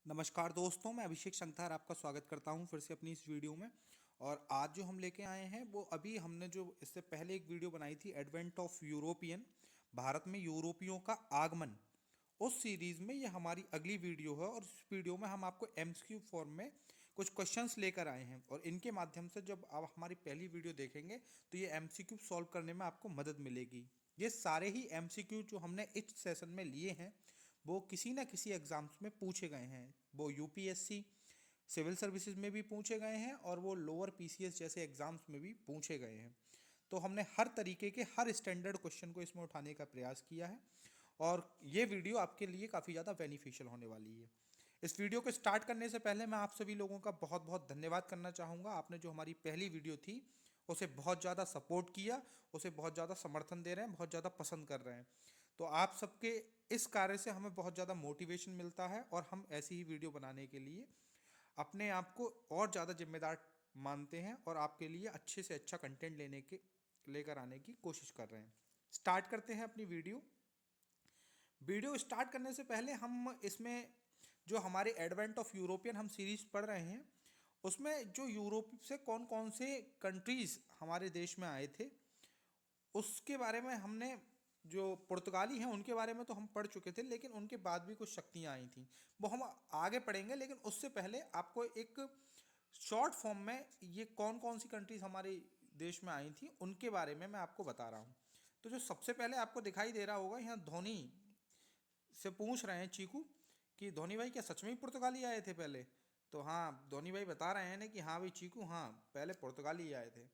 नमस्कार दोस्तों, मैं अभिषेक शंकर आपका स्वागत करता हूं फिर से अपनी इस वीडियो में। और आज जो हम लेके आए हैं वो अभी हमने जो इससे पहले एक वीडियो बनाई थी एडवेंट ऑफ यूरोपियन, भारत में यूरोपियों का आगमन। उस सीरीज में ये हमारी अगली वीडियो है और इस वीडियो में हम आपको एमसीक्यू फॉर्म में कुछ क्वेश्चंस लेकर आए हैं और इनके माध्यम से जब आप हमारी पहली वीडियो देखेंगे तो ये एमसीक्यू सॉल्व करने में आपको मदद मिलेगी। ये सारे ही एमसीक्यू जो हमने इस सेशन में लिए हैं वो किसी ना किसी एग्जाम्स में पूछे गए हैं। वो यूपीएससी सिविल सर्विसेज में भी पूछे गए हैं और वो लोअर पीसीएस जैसे एग्जाम्स में भी पूछे गए हैं। तो हमने हर तरीके के हर स्टैंडर्ड क्वेश्चन को इसमें उठाने का प्रयास किया है और ये वीडियो आपके लिए काफ़ी ज़्यादा बेनिफिशियल होने वाली है। इस वीडियो को स्टार्ट करने से पहले मैं आप सभी लोगों का बहुत बहुत धन्यवाद करना चाहूँगा। आपने जो हमारी पहली वीडियो थी उसे बहुत ज़्यादा सपोर्ट किया, उसे बहुत ज़्यादा समर्थन दे रहे हैं, बहुत ज़्यादा पसंद कर रहे हैं। तो आप सबके इस कार्य से हमें बहुत ज़्यादा मोटिवेशन मिलता है और हम ऐसी ही वीडियो बनाने के लिए अपने आप को और ज़्यादा जिम्मेदार मानते हैं और आपके लिए अच्छे से अच्छा कंटेंट लेकर आने की कोशिश कर रहे हैं। स्टार्ट करते हैं अपनी वीडियो। वीडियो स्टार्ट करने से पहले हम इसमें जो हमारे एडवेंट ऑफ यूरोपियन हम सीरीज पढ़ रहे हैं उसमें जो यूरोप से कौन कौन से कंट्रीज हमारे देश में आए थे उसके बारे में हमने, जो पुर्तगाली हैं उनके बारे में तो हम पढ़ चुके थे, लेकिन उनके बाद भी कुछ शक्तियाँ आई थी वो हम आगे पढ़ेंगे। लेकिन उससे पहले आपको एक शॉर्ट फॉर्म में ये कौन कौन सी कंट्रीज हमारे देश में आई थी उनके बारे में मैं आपको बता रहा हूँ। तो जो सबसे पहले आपको दिखाई दे रहा होगा, यहाँ धोनी से पूछ रहे हैं चीकू कि धोनी भाई क्या सच में ही पुर्तगाली आए थे पहले। तो हाँ, धोनी भाई बता रहे हैं ना कि हाँ भाई चीकू, हाँ पहले पुर्तगाली आए थे।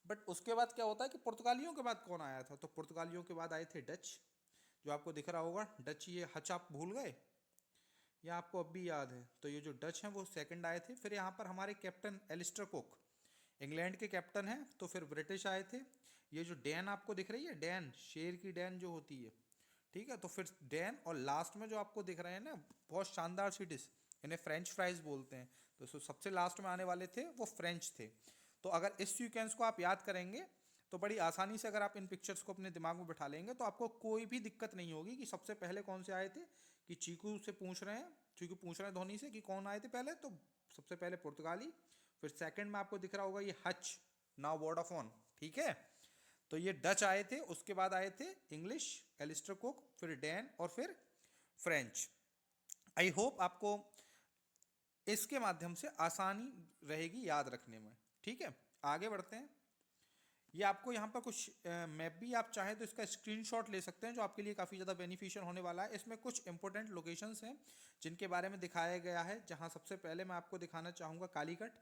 बट उसके बाद क्या होता है कि पुर्तगालियों के बाद कौन आया था, तो पुर्तगालियों के बाद आए थे डच। जो आपको दिख रहा होगा डच, ये हच आप भूल गए या आपको अब भी याद है? तो ये जो डच हैं वो सेकंड आए थे। फिर यहाँ पर हमारे कैप्टन एलिस्टर कुक इंग्लैंड के कैप्टन हैं। तो फिर ब्रिटिश आए थे। ये जो डैन आपको दिख रही है, डैन शेर की डैन जो होती है, ठीक है, तो फिर डैन। और लास्ट में जो आपको दिख रहे हैं ना बहुत शानदार सी डिश, इन्हें फ्रेंच फ्राइज बोलते हैं, तो सबसे लास्ट में आने वाले थे वो फ्रेंच थे। तो अगर इस सीक्वेंस को आप याद करेंगे तो बड़ी आसानी से अगर आप इन पिक्चर्स को अपने दिमाग में बिठा लेंगे तो आपको कोई भी दिक्कत नहीं होगी कि सबसे पहले कौन से आए थे। कि चीकू से पूछ रहे हैं, चीकू पूछ रहे हैं धोनी से कि कौन आए थे पहले, तो सबसे पहले पुर्तगाली, फिर सेकंड में आपको दिख रहा होगा ये हच, नाउ वोडाफोन, ठीक है। तो ये डच आए थे, उसके बाद आए थे इंग्लिश, एलिस्टर कुक, फिर डैन और फिर फ्रेंच। आई होप आपको इसके माध्यम से आसानी रहेगी याद रखने में, ठीक है। आगे बढ़ते हैं। ये आपको यहाँ पर कुछ मैप भी आप चाहें तो इसका स्क्रीनशॉट ले सकते हैं जो आपके लिए काफ़ी ज़्यादा बेनिफिशियल होने वाला है। इसमें कुछ इंपॉर्टेंट लोकेशंस हैं जिनके बारे में दिखाया गया है। जहाँ सबसे पहले मैं आपको दिखाना चाहूँगा कालीकट,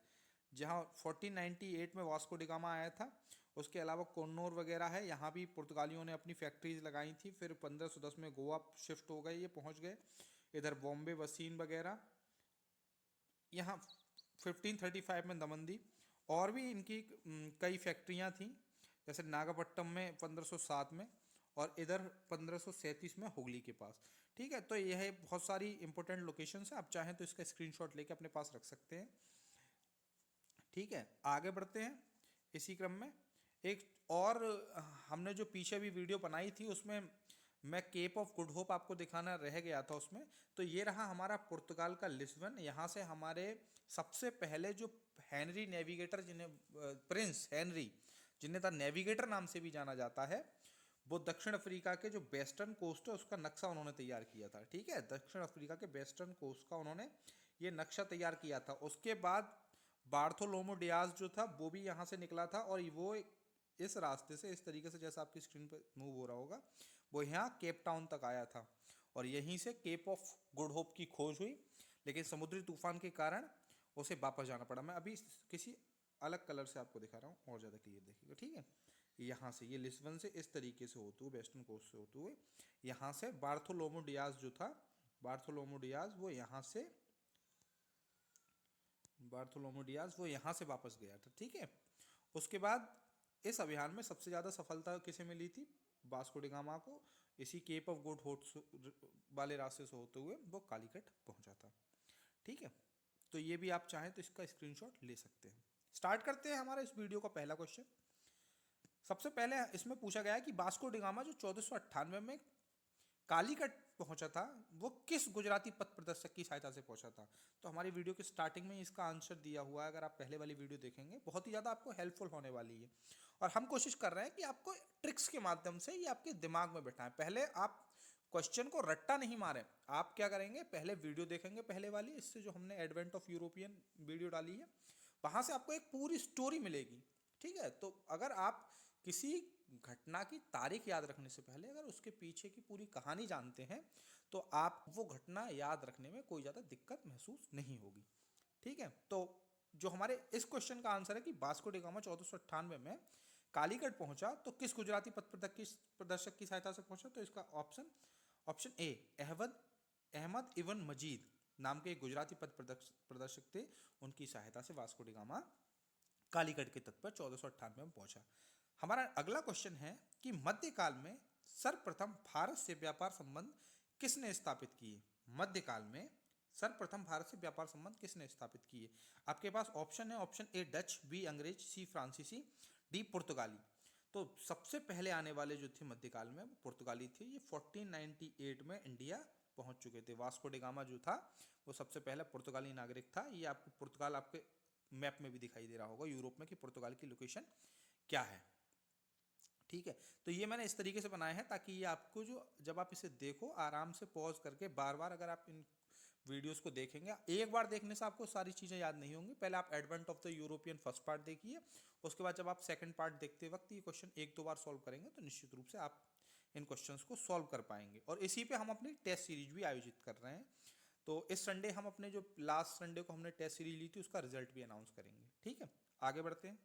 जहाँ 1498 में वास्को डिगामा आया था। उसके अलावा कोन्नूर वगैरह है, यहाँ भी पुर्तगालियों ने अपनी फैक्ट्रीज लगाई थी। फिर 1510 में गोवा शिफ्ट हो गए, ये पहुँच गए। इधर बॉम्बे वसीन वगैरह, यहाँ 1535 में दमन दी। और भी इनकी कई फैक्ट्रियाँ थीं, जैसे नागपट्टनम में 1507 में, और इधर 1537 में हुगली के पास, ठीक है। तो यह है बहुत सारी इंपॉर्टेंट लोकेशंस है, आप चाहें तो इसका स्क्रीनशॉट लेके अपने पास रख सकते हैं, ठीक है। आगे बढ़ते हैं इसी क्रम में। एक और हमने जो पीछे भी वीडियो बनाई थी उसमें मैं केप ऑफ गुड होप आपको दिखाना रह गया था उसमें। तो ये रहा हमारा पुर्तगाल का लिस्बन। यहाँ से हमारे सबसे पहले जो हेनरी नेविगेटर, जिन्हें प्रिंस हेनरी, जिन्हें द नेविगेटर नाम से भी जाना जाता है, वो दक्षिण अफ्रीका के जो वेस्टर्न कोस्ट है उसका नक्शा उन्होंने तैयार किया था, ठीक है। दक्षिण अफ्रीका के वेस्टर्न कोस्ट का उन्होंने ये नक्शा तैयार किया था। उसके बाद बार्थोलोमो डियाज जो था वो भी यहाँ से निकला था और वो इस रास्ते से, इस तरीके से जैसा आपकी स्क्रीन पर मूव हो रहा होगा, वो यहाँ केप टाउन तक आया था और यहीं से केप ऑफ गुड होप की खोज हुई। लेकिन समुद्री तूफान के कारण उसे वापस जाना पड़ा। मैं अभी किसी अलग कलर से आपको दिखा रहा हूँ और ज़्यादा क्लियर देखिएगा, ठीक है। यहाँ से ये लिस्बन से इस तरीके से होते हुए, वेस्टर्न कोस्ट से होते हुए, यहाँ से बार्थोलोमो डियाज जो था, बार्थोलोमो डियाज वो यहाँ से, बार्थोलोमो डियाज वो यहाँ से वापस गया था, ठीक है। उसके बाद इस अभियान में सबसे ज़्यादा सफलता किसे मिली थी? वास्को डिगामा को। इसी केप ऑफ गुड होप वाले रास्ते से होते हुए वो कालीकट पहुंचा था, ठीक है। तो ये भी आप चाहें तो इसका स्क्रीनशॉट ले सकते हैं। स्टार्ट करते हैं हमारा इस वीडियो का पहला क्वेश्चन। सबसे पहले इसमें पूछा गया है कि वास्को डिगामा जो 1498 में कालीकट पहुंचा था वो किस गुजराती पथ प्रदर्शक की सहायता से पहुंचा था? तो हमारी वीडियो के स्टार्टिंग में इसका आंसर दिया हुआ है, अगर आप पहले वाली वीडियो देखेंगे बहुत ही ज़्यादा आपको हेल्पफुल होने वाली है। और हम कोशिश कर रहे हैं कि आपको ट्रिक्स के माध्यम से ये आपके दिमाग में बैठाएं। पहले आप क्वेश्चन को रट्टा नहीं मारें, आप क्या करेंगे, पहले वीडियो देखेंगे पहले वाली, इससे जो हमने एडवेंट ऑफ यूरोपियन वीडियो डाली है वहां से आपको एक पूरी स्टोरी मिलेगी। ठीक है, तो अगर आप किसी घटना की तारीख याद रखने से पहले अगर उसके पीछे की पूरी कहानी जानते हैं तो आप वो घटना याद रखने में कोई ज़्यादा दिक्कत महसूस नहीं होगी। ठीक है, तो जो हमारे इस क्वेश्चन का आंसर है कि वास्को डी गामा 1498 में कालीकट पहुंचा तो किस गुजराती पथ प्रदर्शक की सहायता से पहुंचा? तो इसका option A Ahmad Ahmad ibn Majid नाम के एक गुजराती पथ प्रदर्शक थे, उनकी सहायता से वास्को डी गामा कालीकट के तट पर 1498 में पहुंचा। हमारा अगला क्वेश्चन है कि मध्यकाल में सर्वप्रथम भारत से व्यापार संबंध किसने स्थापित किए? मध्यकाल में सर्वप्रथम भारत से व्यापार संबंध किसने स्थापित किए? आपके पास ऑप्शन है, ऑप्शन ए डच, बी अंग्रेज, सी फ्रांसीसी, डी पुर्तगाली। तो सबसे पहले आने वाले जो थे मध्यकाल में वो पुर्तगाली थे। ये 1498 में इंडिया पहुंच चुके थे। वास्को डी गामा जो था वो सबसे पहला पुर्तगाली नागरिक था। ये आपको पुर्तगाल आपके मैप में भी दिखाई दे रहा होगा यूरोप में कि पुर्तगाल की लोकेशन क्या है। ठीक है, तो ये मैंने इस तरीके से बनाया है ताकि ये आपको जो जब आप इसे देखो आराम से पॉज करके बार बार अगर आप इन वीडियोस को देखेंगे, एक बार देखने से आपको सारी चीज़ें याद नहीं होंगी। पहले आप advent of the European first part देखिए, उसके बाद जब आप सेकंड पार्ट देखते वक्त ये क्वेश्चन एक दो बार सॉल्व करेंगे तो निश्चित रूप से आप इन क्वेश्चंस को सॉल्व कर पाएंगे। और इसी पे हम अपनी टेस्ट सीरीज भी आयोजित कर रहे हैं। तो इस संडे हम अपने जो लास्ट संडे को हमने टेस्ट सीरीज ली थी उसका रिजल्ट भी अनाउंस करेंगे। ठीक है, आगे बढ़ते हैं।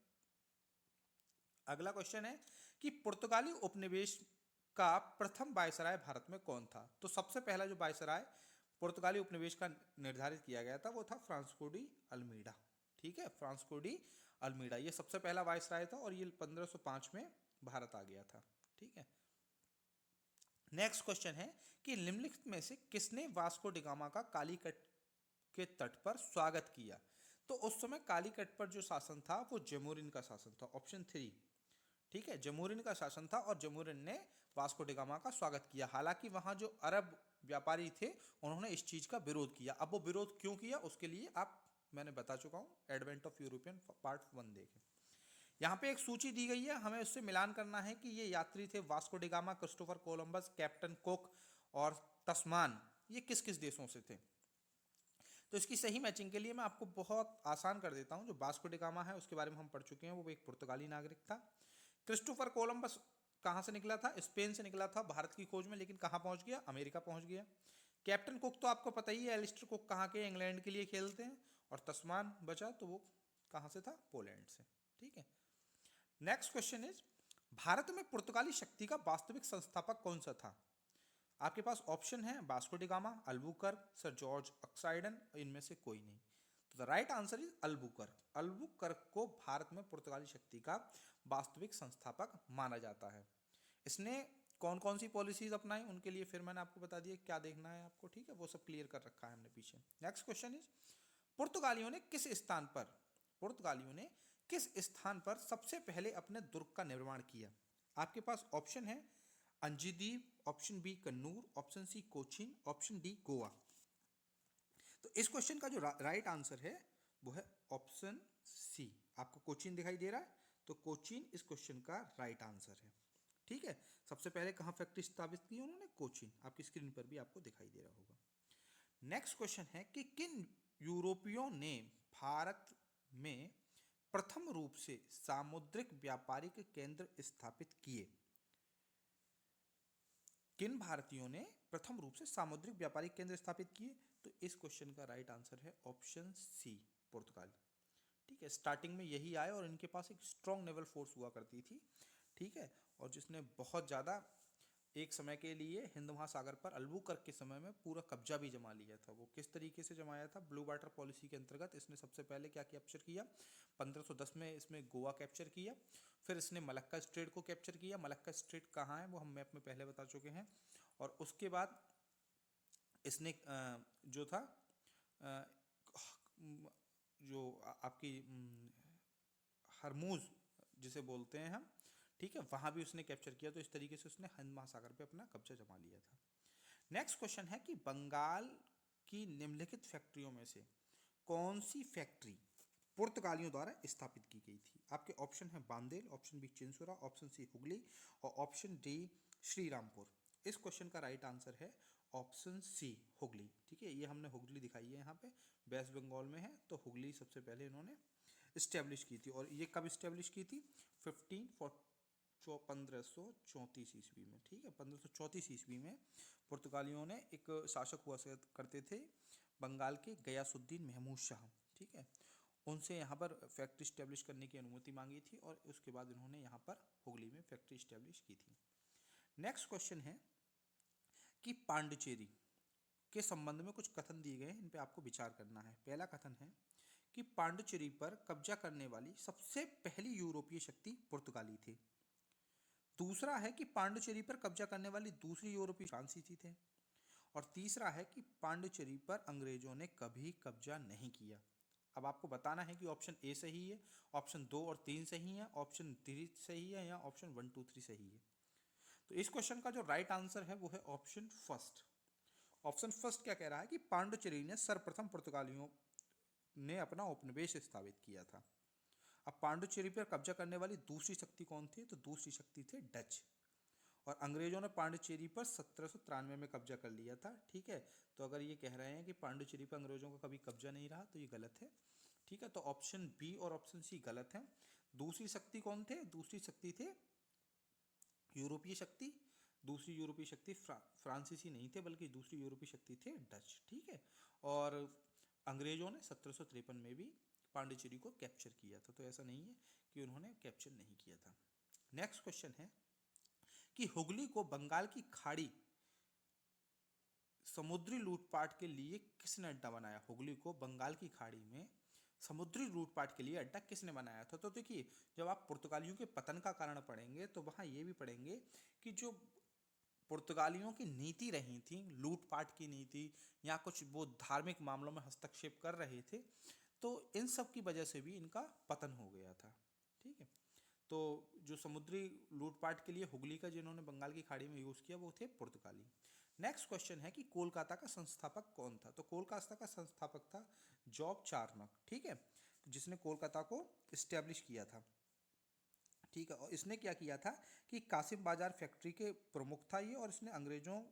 अगला क्वेश्चन है कि पुर्तगाली उपनिवेश का प्रथम वायसराय भारत में कौन था? तो सबसे पहला जो वायसराय पुर्तगाली उपनिवेश का निर्धारित किया गया था वो था फ्रांसिस्को डी अल्मीडा। ठीक है, फ्रांसिस्को डी अल्मीडा ये सबसे पहला वायसराय था और ये 1505 में भारत आ गया था। ठीक है, नेक्स्ट क्वेश्चन है कि निम्नलिखित में से किसने वास्को डी गामा का कालीकट के तट पर स्वागत किया? तो उस समय कालीकट पर जो शासन था वो जमोरिन का शासन था, ऑप्शन 3। ठीक है, जमोरिन का शासन था और जमोरिन ने वास्को डी गामा का स्वागत किया। हालांकि वहां जो अरब व्यापारी थे उन्होंने इस चीज का विरोध किया। अब वो विरोध क्यों किया उसके लिए आप मैंने बता चुका हूं, एडवेंट ऑफ यूरोपियन पार्ट 1 देखें। यहाँ पे एक सूची दी गई है, हमें उससे मिलान करना है कि ये यात्री थे Vasco da gamma, Christopher Columbus, captain cook और तस्मान, ये किस किस देशों से थे। तो इसकी सही मैचिंग के लिए मैं आपको बहुत आसान कर देता हूं। जो वास्को डी गामा है उसके बारे में हम पढ़ चुके हैं, वो एक पुर्तगाली नागरिक था। क्रिस्टोफर कोलंबस कहाँ से निकला था? स्पेन से निकला था भारत की खोज में, लेकिन कहाँ पहुंच गया? अमेरिका पहुंच गया। कैप्टन कुक तो आपको पता ही है, एलिस्टर कुक कहाँ के? इंग्लैंड के लिए खेलते हैं। और तस्मान बचा तो वो कहाँ से था? पोलैंड से। ठीक है, नेक्स्ट क्वेश्चन इज भारत में पुर्तगाली शक्ति का वास्तविक संस्थापक कौन सा था? आपके पास ऑप्शन है Vasco da Gama, Albuquerque, sir George Oxenden, इनमें से कोई नहीं। तो the right answer is Albuquerque. Albuquerque को भारत में पुर्तगाली शक्ति का वास्तविक संस्थापक माना जाता है। इसने कौन कौन सी पॉलिसीज अपनाई उनके लिए फिर मैंने आपको बता दिया क्या देखना है आपको। ठीक है, वो सब क्लियर कर रखा है हमने पीछे। नेक्स्ट क्वेश्चन इज पुर्तगालियों ने किस स्थान पर सबसे पहले अपने दुर्ग का निर्माण किया? आपके पास ऑप्शन है Anjidiv, option B Kannur, option C Cochin, option D Goa. तो इस क्वेश्चन का जो राइट आंसर है वो है ऑप्शन सी। आपको कोचीन दिखाई दे रहा है, तो कोचीन इस क्वेश्चन का राइट आंसर है। ठीक है, सबसे पहले कहाँ फैक्ट्री स्थापित की उन्होंने? कोचीन। आपकी स्क्रीन पर भी आपको दिखाई दे रहा होगा। नेक्स्ट क्वेश्चन है कि किन यूरोपियों ने भारत में प्रथम रूप से सामुद्रिक व्यापारिक केंद्र स्थापित किए? किन भारतीयों ने प्रथम रूप से सामुद्रिक व्यापारिक केंद्र स्थापित किए? तो इस क्वेश्चन का राइट आंसर है ऑप्शन सी, पुर्तगाल। ठीक है, स्टार्टिंग में यही आए और इनके पास एक स्ट्रॉन्ग नेवल फोर्स हुआ करती थी। ठीक है, और जिसने बहुत ज़्यादा एक समय के लिए हिंद महासागर पर अल्बुकर्क के समय में पूरा कब्जा भी जमा लिया था। वो किस तरीके से जमाया था? ब्लू वाटर पॉलिसी के अंतर्गत इसने सबसे पहले क्या कैप्चर किया? 1510 में इसमें गोवा कैप्चर किया। फिर इसने मलक्का स्ट्रेट को कैप्चर किया। मलक्का स्ट्रेट कहाँ है वो हम मैप में पहले बता चुके हैं। और उसके बाद इसने जो था जो आपकी हरमूज जिसे बोलते हैं हम, ठीक है, वहाँ भी उसने कैप्चर किया। तो इस तरीके से उसने हिंद महासागर पे अपना कब्जा जमा लिया था। नेक्स्ट क्वेश्चन है कि बंगाल की निम्नलिखित फैक्ट्रियों में से कौन सी फैक्ट्री पुर्तगालियों द्वारा स्थापित की गई थी? आपके ऑप्शन है Bandel, option B Chinsurah, option C Hooghly और ऑप्शन डी श्रीरामपुर। इस क्वेश्चन का राइट आंसर है ऑप्शन सी हुगली। ठीक है, ये हमने हुगली दिखाई है यहाँ पे, वेस्ट बंगाल में है, तो हुगली सबसे पहले इन्होंने इस्टेब्लिश की थी। और ये कब इस्टेब्लिश की थी? 1534 ईस्वी में। ठीक है, 1534 ईस्वी में पुर्तगालियों ने एक शासक हुआ करते थे बंगाल के, गयासुद्दीन महमूद शाह। ठीक है, उनसे यहाँ पर फैक्ट्री स्टैब्लिश करने की अनुमति मांगी थी और उसके बाद इन्होंने यहाँ पर हुगली में फैक्ट्री स्टैब्लिश की थी। नेक्स्ट क्वेश्चन है कि पांडिचेरी के संबंध में कुछ कथन दिए गए हैं, इन पे आपको विचार करना है। पहला कथन है कि पांडिचेरी पर कब्जा करने वाली सबसे पहली यूरोपीय शक्ति पुर्तगाली थे। दूसरा है कि पांडिचेरी पर कब्जा करने वाली दूसरी यूरोपीय फ्रांसीसी थे। और तीसरा है कि पांडिचेरी पर अंग्रेजों ने कभी कब्जा नहीं किया। अब आपको बताना है कि ऑप्शन ए सही है, ऑप्शन 2 और 3 सही है, ऑप्शन 3 सही है या ऑप्शन 1 2 3 सही है। तो इस क्वेश्चन का जो राइट आंसर है वो है ऑप्शन फर्स्ट। ऑप्शन फर्स्ट क्या कह रहा है कि पांडिचेरी ने सर्वप्रथम पुर्तगालियों ने अपना उपनिवेश स्थापित किया था। अब पांडिचेरी पर कब्जा करने वाली दूसरी शक्ति कौन थी? तो दूसरी शक्ति थे डच। और अंग्रेजों ने पांडिचेरी पर 1793 में कब्जा कर लिया था। ठीक है, तो अगर ये कह रहे हैं कि पांडिचेरी पर अंग्रेजों का कभी कब्जा नहीं रहा तो ये गलत है। ठीक है, तो ऑप्शन बी और ऑप्शन सी गलत है। दूसरी शक्ति कौन थे? दूसरी शक्ति थे यूरोपीय शक्ति। दूसरी यूरोपीय शक्ति फ्रांसीसी नहीं थे, बल्कि दूसरी यूरोपीय शक्ति थे डच। ठीक है, और अंग्रेजों ने 1753 में भी पांडिचेरी को कैप्चर किया था, तो ऐसा नहीं है कि उन्होंने कैप्चर नहीं किया था। नेक्स्ट क्वेश्चन है कि हुगली को बंगाल की खाड़ी समुद्री लूटपाट के लिए किसने अड्डा बनाया? हुगली को बंगाल की खाड़ी में समुद्री लूटपाट के लिए अड्डा किसने बनाया था? तो देखिए, जब आप पुर्तगालियों के पतन का कारण पढ़ेंगे तो वहां ये भी पढ़ेंगे कि जो पुर्तगालियों की नीति रही थी, लूटपाट की नीति, या कुछ वो धार्मिक मामलों में हस्तक्षेप कर रहे थे, तो इन सब की वजह से भी इनका पतन हो गया था। ठीक है, तो जो समुद्री लूटपाट के लिए हुगली का जिन्होंने बंगाल की खाड़ी में यूज़ किया वो थे पुर्तगाली। नेक्स्ट क्वेश्चन है कि कोलकाता का संस्थापक कौन था? तो कोलकाता का संस्थापक था जॉब चार्नक। ठीक है, जिसने कोलकाता को इस्टेब्लिश किया था। ठीक है, और इसने क्या किया था कि कासिम बाजार फैक्ट्री के प्रमुख था ये, और इसने अंग्रेजों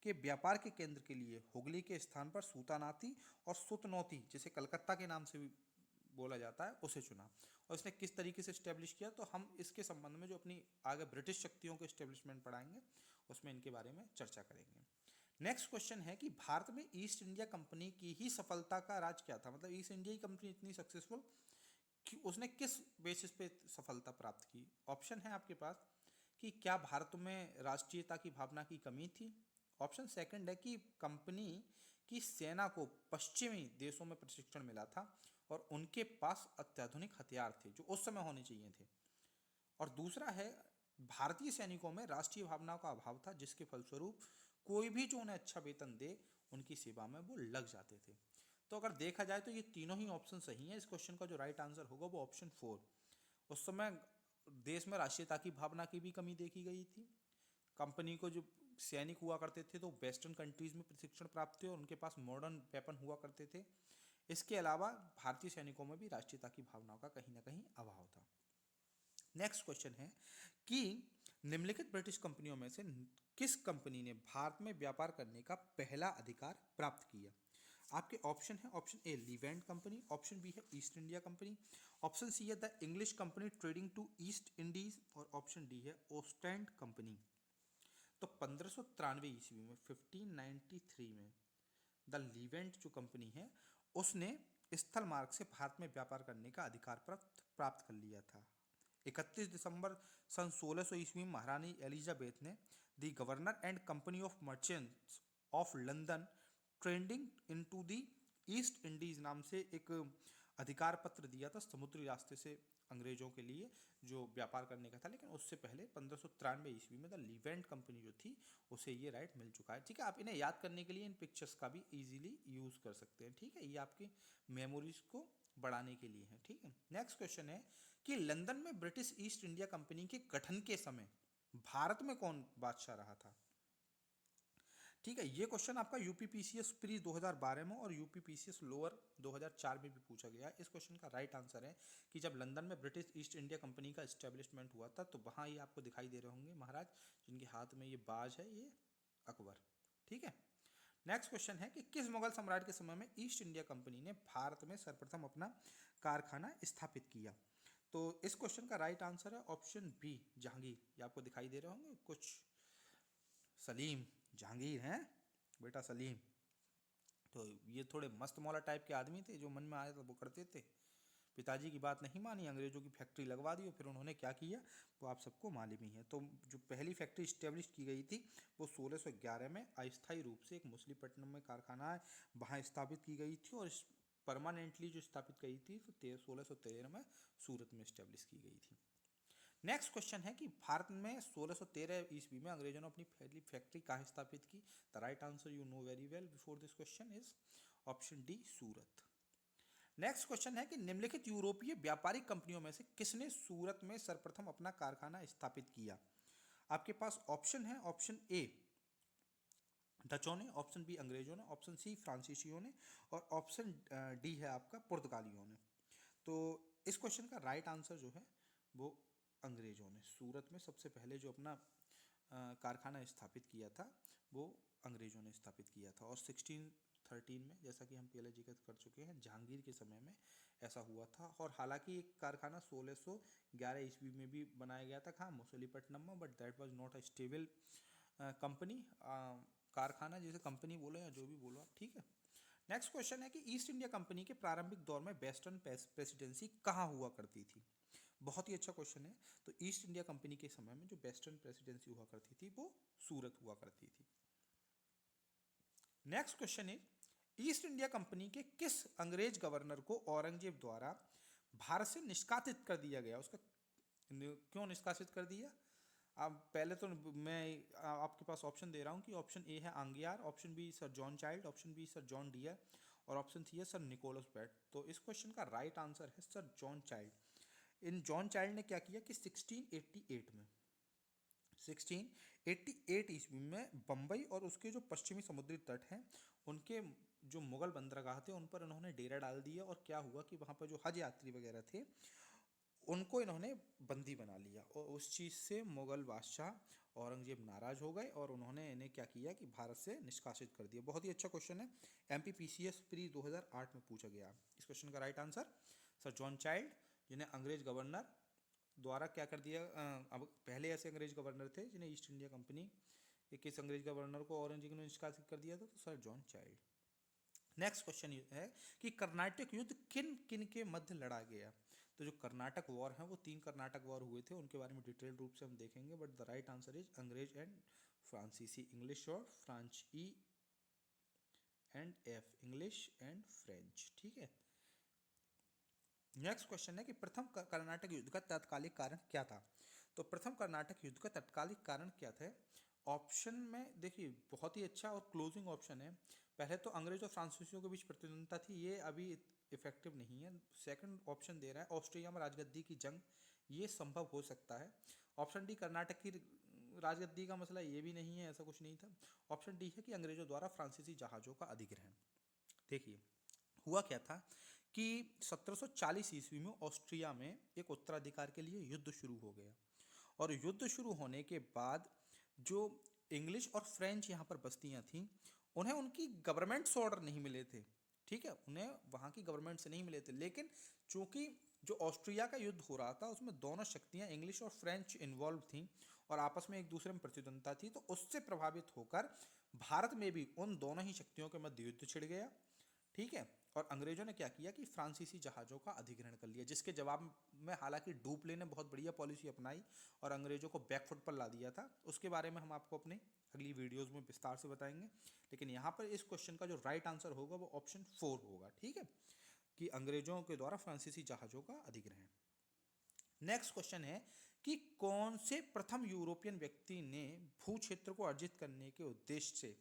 के व्यापार के केंद्र के लिए हुगली के स्थान पर सूतानाती और सुतनौती, जिसे कलकत्ता के नाम से भी बोला जाता है, उसे चुना। और इसने किस तरीके से इस्टेब्लिश किया, तो हम इसके संबंध में जो अपनी आगे ब्रिटिश शक्तियों के इस्टेब्लिशमेंट पढ़ाएंगे उसमें इनके बारे में चर्चा करेंगे। नेक्स्ट क्वेश्चन है कि भारत में ईस्ट इंडिया कंपनी की ही सफलता का राज क्या था? मतलब ईस्ट इंडिया कंपनी इतनी सक्सेसफुल कि उसने किस बेसिस पे सफलता प्राप्त की? ऑप्शन है आपके पास कि क्या भारत में राष्ट्रीयता की भावना की कमी थी? ऑप्शन सेकंड है कि कंपनी की सेना को पश्चिमी देशों में प्रशिक्षण मिला था और उनके पास अत्याधुनिक हथियार थे जो उस समय होने चाहिए थे। और दूसरा है भारतीय सैनिकों में राष्ट्रीय भावना का अभाव था, जिसके फलस्वरूप कोई भी जो उन्हें अच्छा वेतन दे उनकी सेवा में वो लग जाते थे। तो अगर देखा जाए तो ये तीनों ही ऑप्शन सही हैं। इस क्वेश्चन का जो राइट आंसर होगा वो ऑप्शन 4। उस समय देश में राष्ट्रीयता की भावना की भी कमी देखी गई थी। कंपनी को जो सैनिक हुआ करते थे तो वेस्टर्न कंट्रीज में प्रशिक्षण प्राप्त थे और उनके पास मॉडर्न वेपन हुआ करते थे। इसके अलावा भारतीय सैनिकों में भी राष्ट्रीयता की भावना का कहीं ना कहीं अभाव था। नेक्स्ट क्वेश्चन है कि निम्नलिखित ब्रिटिश कंपनियों में से किस कंपनी ने भारत में व्यापार करने का पहला अधिकार प्राप्त किया? आपके ऑप्शन है, option A Levant company, option B है East India company, option C है the English company trading to East Indies और ऑप्शन डी है ओस्टेंड कंपनी। तो 1593 ईस्वी में 1593 में द लीवेंट जो कंपनी है उसने स्थल मार्ग से भारत में व्यापार करने का अधिकार प्राप्त कर लिया था। 31 दिसंबर सन 1600 ईस्वी में महारानी एलिजाबेथ ने the governor and company of merchants of London trending into the East Indies नाम से एक अधिकार पत्र दिया था समुद्री रास्ते से अंग्रेजों के लिए जो व्यापार करने का था। लेकिन उससे पहले 1593 ईस्वी में द लीवेंट कंपनी जो थी उसे ये राइट मिल चुका है। ठीक है, आप इन्हें याद करने के लिए इन पिक्चर्स का भी इजीली यूज कर सकते हैं। ठीक है, ये आपकी मेमोरीज को बढ़ाने के लिए है। ठीक है, नेक्स्ट क्वेश्चन है कि लंदन में ब्रिटिश ईस्ट इंडिया कंपनी के गठन के समय भारत में कौन बादशाह रहा था? ठीक है, ये क्वेश्चन आपका यूपीपीसीएस प्री 2012 में और यूपीपीसीएस लोअर 2004 में भी पूछा गया है। इस क्वेश्चन का राइट आंसर है कि जब लंदन में ब्रिटिश ईस्ट इंडिया कंपनी का एस्टेब्लिशमेंट हुआ था, तो वहाँ ये आपको दिखाई दे रहे होंगे महाराज जिनके हाथ में ये बाज है, ये अकबर। ठीक है, नेक्स्ट क्वेश्चन है कि किस मुगल सम्राट के समय में ईस्ट इंडिया कंपनी ने भारत में सर्वप्रथम अपना कारखाना स्थापित किया? तो इस क्वेश्चन का राइट आंसर है ऑप्शन बी, जहांगीर। ये आपको दिखाई दे रहे होंगे कुछ, सलीम, जहांगीर हैं बेटा, सलीम। तो ये थोड़े मस्त मौला टाइप के आदमी थे, जो मन में आया था वो करते थे। पिताजी की बात नहीं मानी, अंग्रेजों की फैक्ट्री लगवा दी, और फिर उन्होंने क्या किया वो आप सबको मालूम ही है। तो जो पहली फैक्ट्री स्टेब्लिश की गई थी वो 1611 में अस्थायी रूप से एक मछलीपट्टनम में कारखाना है वहाँ स्थापित की गई थी, और परमानेंटली जो स्थापित की थी तो 1613 में सूरत में स्टेब्लिश की गई थी। नेक्स्ट क्वेश्चन है कि भारत में 1613 ईस्वी में अंग्रेजों ने अपनी पहली फैक्ट्री कहाँ स्थापित की? The right answer you know very well before this question is option D, Surat. Next question है कि निम्नलिखित यूरोपीय व्यापारिक कंपनियों में से किसने सूरत में सर्वप्रथम अपना कारखाना स्थापित किया? आपके पास ऑप्शन है, ऑप्शन ए डचों ने, ऑप्शन बी अंग्रेजों ने, ऑप्शन सी फ्रांसीसियों ने, और ऑप्शन डी है आपका पुर्तगालियों ने। तो इस क्वेश्चन का राइट आंसर जो है वो अंग्रेजों ने सूरत में सबसे पहले जो अपना कारखाना स्थापित किया था वो अंग्रेजों ने स्थापित किया था। और 1613 में, जैसा कि हम पहले जिक्र कर चुके हैं, जहांगीर के समय में ऐसा हुआ था। और हालांकि एक कारखाना 1611 ईस्वी में भी बनाया गया था, कहाँ, मसूलीपट्टनम में, but that was not a stable company, कारखाना, जिसे कंपनी बोलो या जो भी बोलो आप। ठीक है, नेक्स्ट क्वेश्चन है कि ईस्ट इंडिया कंपनी के प्रारंभिक दौर में वेस्टर्न प्रेसिडेंसी कहाँ हुआ करती थी? बहुत ही अच्छा क्वेश्चन है। तो ईस्ट इंडिया कंपनी के समय में जो वेस्टर्न प्रेसिडेंसी हुआ करती थी वो सूरत हुआ करती थी। नेक्स्ट क्वेश्चन है, ईस्ट इंडिया कंपनी के किस अंग्रेज गवर्नर को औरंगजेब द्वारा भारत से निष्कासित कर दिया गया? उसका क्यों निष्कासित कर दिया? अब पहले तो मैं आपके पास ऑप्शन दे रहा हूँ कि ऑप्शन ए है Aungier, option B sir John Child, option B sir John Dear, और ऑप्शन सी है सर निकोलस बैट। तो इस क्वेश्चन का राइट आंसर है सर जॉन चाइल्ड। इन जॉन चाइल्ड ने क्या किया कि 1688 ईस्वी में बम्बई और उसके जो पश्चिमी समुद्री तट हैं उनके जो मुगल बंदरगाह थे उन पर इन्होंने डेरा डाल दिया। और क्या हुआ कि वहाँ पर जो हज यात्री वगैरह थे उनको इन्होंने बंदी बना लिया, और उस चीज़ से मुगल बादशाह औरंगजेब नाराज हो गए और उन्होंने इन्हें क्या किया कि भारत से निष्कासित कर दिया। बहुत ही अच्छा क्वेश्चन है, एमपीपीसीएस प्री 2008 में पूछा गया। इस क्वेश्चन का right answer sir John child, जिन्हें अंग्रेज गवर्नर द्वारा क्या कर दिया, अब पहले ऐसे अंग्रेज गवर्नर थे जिन्हें ईस्ट इंडिया कंपनी, इस अंग्रेज गवर्नर को औरंगजेब ने निष्कासित कर दिया था, तो sir John child. Next question ये है कि कर्नाटक युद्ध किन किन के मध्य लड़ा गया? तो जो कर्नाटक वॉर है वो 3 कर्नाटक वॉर हुए थे, उनके बारे में डिटेल रूप से हम देखेंगे, but the right answer is अंग्रेज एंड फ्रांसीसी, इंग्लिश और French, E and F, English and French. ठीक है, नेक्स्ट क्वेश्चन है कि प्रथम कर्नाटक युद्ध का तात्कालिक कारण क्या था? तो प्रथम कर्नाटक युद्ध का तात्कालिक कारण क्या था? ऑप्शन में देखिए बहुत ही अच्छा और क्लोजिंग ऑप्शन है। पहले तो अंग्रेज और फ्रांसीसियों के बीच प्रतिद्वंदता थी, ये अभी इफेक्टिव नहीं है। सेकंड ऑप्शन दे रहा है ऑस्ट्रिया में राजगद्दी की जंग, ये संभव हो सकता है। ऑप्शन डी कर्नाटक की राजगद्दी का मसला, ये भी नहीं है, ऐसा कुछ नहीं था। ऑप्शन डी है कि अंग्रेजों द्वारा फ्रांसीसी जहाज़ों का अधिग्रहण। देखिए हुआ क्या था कि 1740 ईस्वी में ऑस्ट्रिया में एक उत्तराधिकार के लिए युद्ध शुरू हो गया, और युद्ध शुरू होने के बाद जो इंग्लिश और फ्रेंच यहाँ पर बस्तियाँ थीं उन्हें उनकी गवर्नमेंट से ऑर्डर नहीं मिले थे। ठीक है, उन्हें वहाँ की गवर्नमेंट से नहीं मिले थे, लेकिन चूंकि जो ऑस्ट्रिया का युद्ध हो रहा था उसमें दोनों शक्तियाँ इंग्लिश और फ्रेंच इन्वॉल्व थीं और आपस में एक दूसरे में प्रतिद्वंदता थी, तो उससे प्रभावित होकर भारत में भी उन दोनों ही शक्तियों के मध्य युद्ध छिड़ गया। ठीक है, और अंग्रेजों ने क्या किया कि फ्रांसीसी जहाज़ों का अधिग्रहण कर लिया, जिसके जवाब में हालांकि डुप्ले ने बहुत बढ़िया पॉलिसी अपनाई और अंग्रेजों को बैकफुट पर ला दिया था। उसके बारे में हम आपको अपने अगली वीडियोस में विस्तार से बताएंगे, लेकिन यहाँ पर इस क्वेश्चन का जो राइट आंसर होगा वो ऑप्शन 4 होगा। ठीक है, कि अंग्रेजों के द्वारा फ्रांसीसी जहाज़ों का अधिग्रहण। नेक्स्ट क्वेश्चन है कि कौन से प्रथम यूरोपियन व्यक्ति ने भू क्षेत्र को अर्जित करने के उद्देश्य से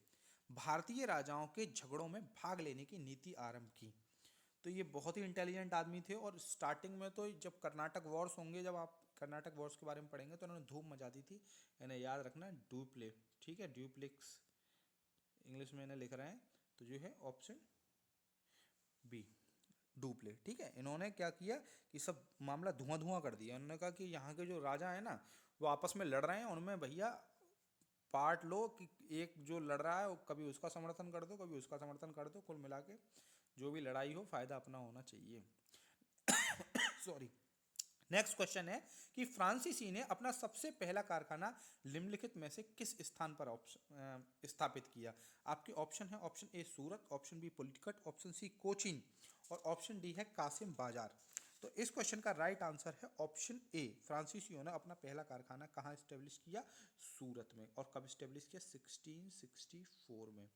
भारतीय राजाओं के झगड़ों में भाग लेने की नीति आरंभ की? तो ये बहुत ही इंटेलिजेंट आदमी थे, और स्टार्टिंग में तो जब कर्नाटक वॉर्स होंगे, जब आप कर्नाटक वॉर्स के बारे में पढ़ेंगे तो उन्होंने धूम मचा दी थी। इन्हें याद रखना, ड्यूप्ले, ठीक है, ड्यूप्लिक्स, इंग्लिश में इन्हें लिख रहे हैं, तो जो है ऑप्शन बी डुप्ले। ठीक है, इन्होंने क्या किया कि सब मामला धुआं धुआं कर दिया। उन्होंने कहा कि यहाँ के जो राजा है ना वो आपस में लड़ रहे हैं, उनमें भैया पार्ट लो कि एक जो लड़ रहा है वो कभी उसका समर्थन कर दो कभी उसका समर्थन कर दो, कुल मिला के जो भी लड़ाई हो फायदा अपना होना चाहिए। सॉरी। नेक्स्ट क्वेश्चन है कि फ्रांसीसी ने अपना सबसे पहला कारखाना निम्नलिखित में से किस स्थान पर स्थापित किया। आपके ऑप्शन है, option A Surat, option B Pulicat, option C Cochin और ऑप्शन डी है कासिम बाजार। तो इस क्वेश्चन का राइट आंसर है ऑप्शन ए। फ्रांसीसियों ने अपना पहला कारखाना कहाँ स्टेब्लिश किया? सूरत में। और कब स्टेब्लिश किया? 1664 में।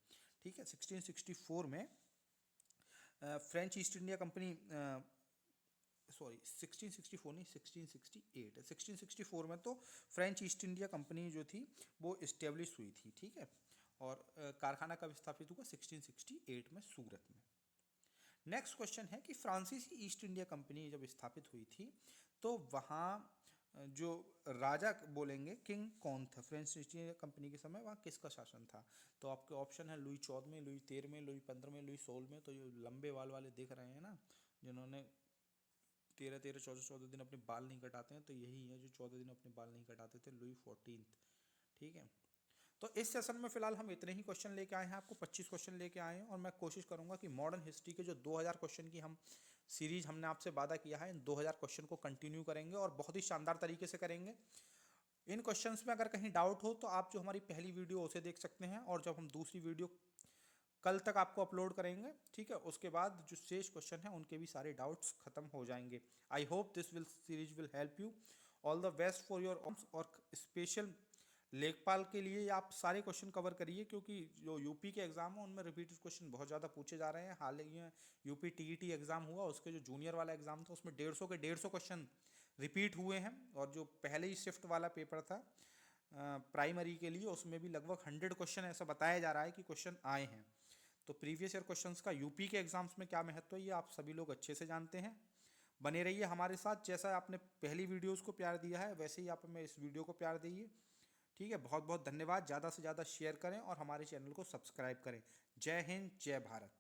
ठीक है, 1664 में French east India company, sorry 1664 नहीं 1668 है। 1664 में तो फ्रेंच ईस्ट इंडिया कंपनी जो थी वो इस्टेब्लिश हुई थी। ठीक है, और कारखाना कब स्थापित हुआ? 1668 में सूरत में। नेक्स्ट क्वेश्चन है कि फ्रांसीसी ईस्ट इंडिया कंपनी जब स्थापित हुई थी तो वहाँ जो राजा बोलेंगे किंग कौन था? फ्रेंच ईस्ट इंडिया कंपनी के समय वहाँ किसका शासन था? तो आपके ऑप्शन है लुई 14वें, लुई 13वें, लुई 15वें, लुई 16वें। तो ये लंबे बाल वाले देख रहे हैं ना, जिन्होंने 13 14 दिन अपने बाल नहीं कटाते हैं, तो यही है जो 14 दिन अपने बाल नहीं कटाते थे, लुई 14। ठीक है, तो इस सेशन में फिलहाल हम इतने ही क्वेश्चन लेके आए हैं, आपको 25 क्वेश्चन लेके आए हैं और मैं कोशिश करूंगा कि मॉडर्न हिस्ट्री के जो 2000 क्वेश्चन की हम सीरीज हमने आपसे वादा किया है, इन 2000 क्वेश्चन को कंटिन्यू करेंगे और बहुत ही शानदार तरीके से करेंगे। इन क्वेश्चंस में अगर कहीं डाउट हो तो आप जो हमारी पहली वीडियो उसे देख सकते हैं, और जब हम दूसरी वीडियो कल तक आपको अपलोड करेंगे, ठीक है, उसके बाद जो शेष क्वेश्चन हैं उनके भी सारे डाउट्स खत्म हो जाएंगे। I hope this will series will help you. All the best for your. और स्पेशल लेखपाल के लिए आप सारे क्वेश्चन कवर करिए, क्योंकि जो यूपी के एग्जाम है उनमें रिपीटेड क्वेश्चन बहुत ज़्यादा पूछे जा रहे हैं। हाल ही में यूपी टीईटी एग्जाम हुआ, उसके जो जूनियर वाला एग्जाम था उसमें 150 के 150 क्वेश्चन रिपीट हुए हैं, और जो पहले ही शिफ्ट वाला पेपर था प्राइमरी के लिए उसमें भी लगभग 100 क्वेश्चन ऐसा बताया जा रहा है कि क्वेश्चन आए हैं। तो प्रीवियस ईयर क्वेश्चंस का यूपी के एग्जाम्स में क्या महत्व है ये आप सभी लोग अच्छे से जानते हैं। बने रहिए हमारे साथ, जैसा आपने पहली वीडियोस को प्यार दिया है वैसे ही आप हमें इस वीडियो को प्यार दीजिए। ठीक है, बहुत बहुत धन्यवाद। ज़्यादा से ज़्यादा शेयर करें और हमारे चैनल को सब्सक्राइब करें। जय हिंद, जय भारत।